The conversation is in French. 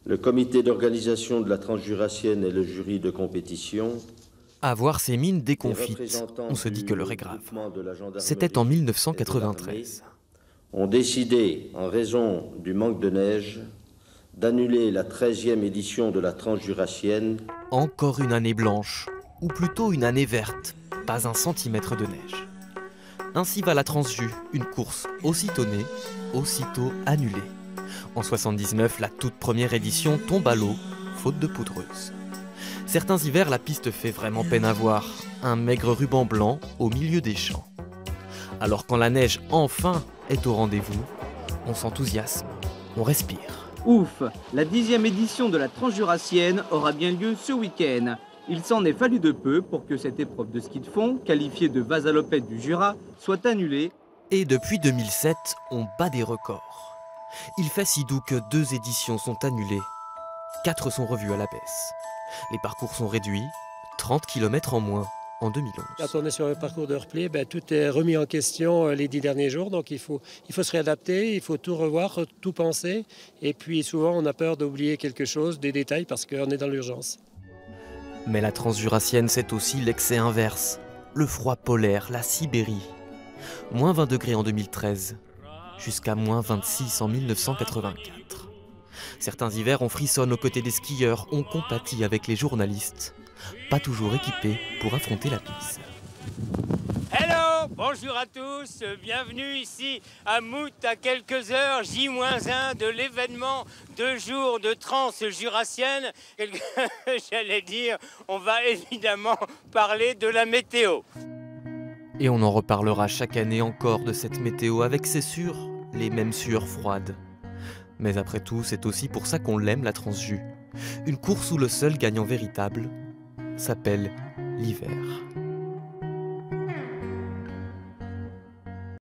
Le comité d'organisation de la Transjurassienne et le jury de compétition. À voir ces mines déconfites, on se dit que l'heure est grave. C'était en 1993. Ont décidé, en raison du manque de neige, d'annuler la 13e édition de la Transjurassienne. Encore une année blanche, ou plutôt une année verte, pas un centimètre de neige. Ainsi va la Transju, une course aussitôt née, aussitôt annulée. En 79, la toute première édition tombe à l'eau, faute de poudreuse. Certains hivers, la piste fait vraiment peine à voir, un maigre ruban blanc au milieu des champs. Alors quand la neige enfin est au rendez-vous, on s'enthousiasme, on respire. Ouf, la 10e édition de la Transjurassienne aura bien lieu ce week-end. Il s'en est fallu de peu pour que cette épreuve de ski de fond, qualifiée de vasalopette du Jura, soit annulée. Et depuis 2007, on bat des records. Il fait si doux que 2 éditions sont annulées, 4 sont revues à la baisse. Les parcours sont réduits, 30 km en moins en 2011. Quand on est sur un parcours de replay, tout est remis en question les 10 derniers jours. Donc il faut se réadapter, il faut tout revoir, tout penser. Et puis souvent on a peur d'oublier quelque chose, des détails, parce qu'on est dans l'urgence. Mais la Transjurassienne, c'est aussi l'excès inverse. Le froid polaire, la Sibérie. Moins 20 degrés en 2013, jusqu'à moins 26 en 1984. Certains hivers, on frissonne aux côtés des skieurs, on compatit avec les journalistes, pas toujours équipés pour affronter la piste. Hello, bonjour à tous, bienvenue ici à Mout à quelques heures, J-1 de l'événement 2 jours de Transjurassienne. J'allais dire, on va évidemment parler de la météo. Et on en reparlera chaque année encore de cette météo avec, c'est sûr, les mêmes sueurs froides. Mais après tout, c'est aussi pour ça qu'on l'aime, la Transju. Une course où le seul gagnant véritable s'appelle l'hiver.